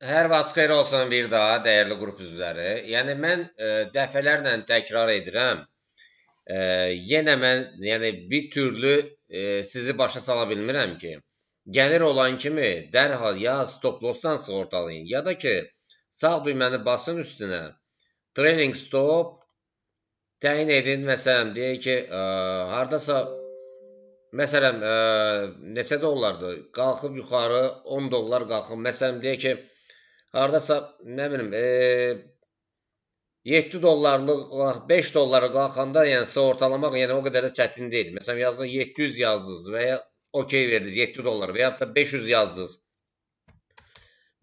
Hər vaxt xeyir olsun bir daha, dəyərli qrup üzvləri. Yəni mən dəfələrlə təkrar edirəm. Yenə mən bir türlü sizi başa sala bilmirəm ki, gəlir olan kimi dərhal ya stop lossdan sığortalayın, ya da ki, sağ düyməni basın üstünə, trailing stop təyin edin. Məsələn, deyək ki, hardasa məsələn neçə dollardır? Qalxıb yuxarı 10 dollar qalxıb. Məsələn, deyək ki, hardasa, nə bilim, 7 dollarlıq, 5 dollara qalxanda, yəni sığortalamaq yəni o qədər də çətin deyil. Məsələn, yazdınız 700 yazdınız və ya okey verdiniz 7 dollar və ya da 500 yazdınız.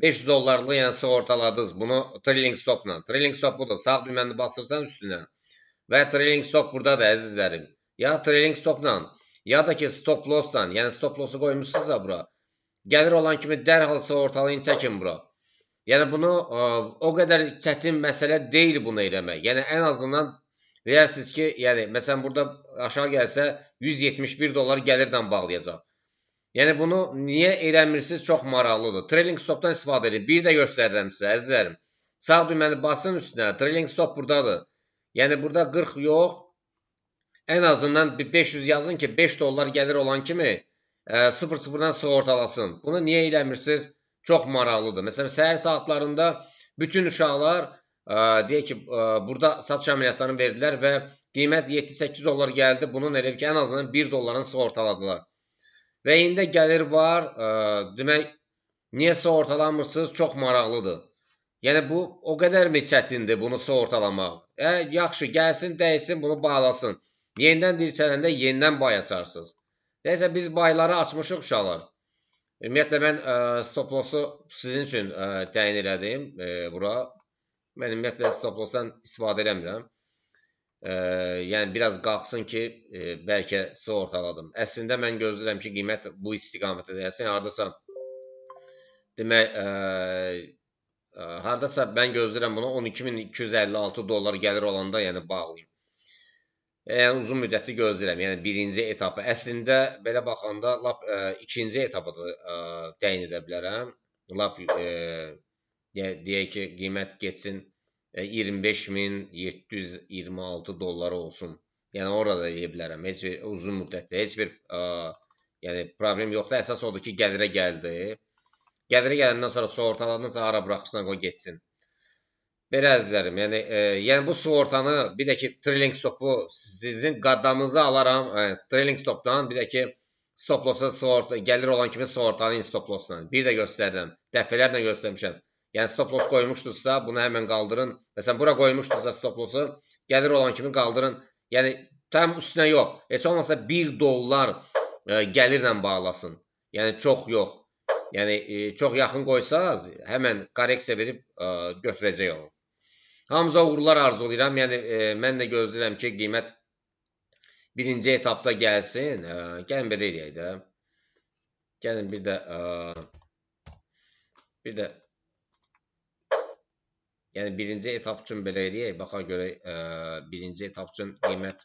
500 dollarlı yəni sığortaladınız bunu trailing stopla. Trailing stop budur. Sağ düyməni basırsan üstünə və trailing stop buradadır əzizlərim. Ya trailing stopla, ya da ki stop lossla, yəni stop lossu qoymuşsunuzsa bura. Gəlir olan kimi dərhal sığortalayın, çəkin bura. Yəni bunu o qədər çətin məsələ deyil bunu eləmək. Yəni ən azından deyirsiniz ki, yəni məsələn burada aşağı gəlsə 171 dollar gəlirlə bağlayacaq. Yəni bunu niyə eləmirsiniz? Çox maraqlıdır. Trailing stopdan istifadə edin. Bir də göstərirəm sizə əzizlərim. Sağ düyməni basın üstünə. Trailing stop buradadır. Yəni burada 40 yox. Ən azından 500 yazın ki 5 dollar gəlir olan kimi 0-0-dan sığortalasın. Bunu niyə eləmirsiniz? Çox maraqlıdır. Məsələn, səhər saatlarında bütün uşaqlar, deyək ki, burada satış əməliyyatlarını verdilər və qiymət 7-8 dollar gəldi. Bunun elə ki, ən azından 1 dollarını sığortaladılar. Və indi gəlir var, demək, niyə sığortalanmırsınız? Çox maraqlıdır. Yəni, bu o qədər mi çətindir bunu sığortalamaq? Yaxşı, gəlsin, dəysin, bunu bağlasın. Yenidən dirçələndə yenidən bay açarsınız. Nəysə, biz bayları açmışıq uşaqlar. Ümumiyyətlə, mən stop lossu sizin üçün təyin elədim bura. Mən ümumiyyətlə stop lossdan istifadə eləmirəm. Yəni, biraz qalxsın ki, bəlkə sığortaladım. Əslində, mən gözləyirəm ki, qiymət bu istiqamətdə deyəsən, hardasa, demək, hardasa mən gözləyirəm bunu 12.256 dollar gəlir olanda, yəni bağlayayım. Yəni, uzun müddətli gözləyirəm, yəni birinci etapı. Əslində, belə baxanda, lap ikinci etapı da təyin edə bilərəm. Lap, deyək ki, qiymət geçsin 25.726 dolları olsun. Yəni, orada edə bilərəm. Heç bir uzun müddətli, heç bir problem yoxdur. Əsas odur ki, gəlirə gəldi. Gəlirə gələndən sonra sığortaladınızsa, hara bıraxırsan, o geçsin. Belə əzizlərim, yəni bu sığortanı, bir də ki, trailing stopu sizin qadanınızı alaram, trailing stopdan, bir də ki, stop lossa sığorta, gəlir olan kimi sığortalayın stop lossla. Bir də göstərirəm, dəfələrlə göstərmişəm. Yəni, stop loss qoymuşdursa, bunu həmən qaldırın. Məsələn, bura qoymuşdursa stop lossu, gəlir olan kimi qaldırın. Yəni, tam üstünə yox, heç olmasa 1 dollar gəlirlə bağlasın. Yəni, çox yox. Yəni, çox yaxın qoysaz, həmən korreksiya verib götürəcək onu. Hamıza uğurlar arzulayıram. Yəni, mən də gözləyirəm ki, qiymət birinci etapda gəlsin. Gəlin, belə eləyək də. Gəlin, bir də, yəni, birinci etap üçün belə eləyək. Baxa görək, birinci etap üçün qiymət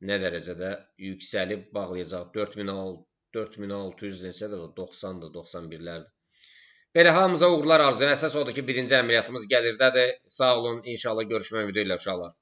nə dərəcədə yüksəlib bağlayacaq. 4600 neçədir, 90-dır, 91-lərdir. Belə, hamımıza uğurlar arzulayıram. Əsas odur ki, birinci əməliyyatımız gəlirdədir. Sağ olun, inşallah görüşmək ümidi ilə uşaqlar.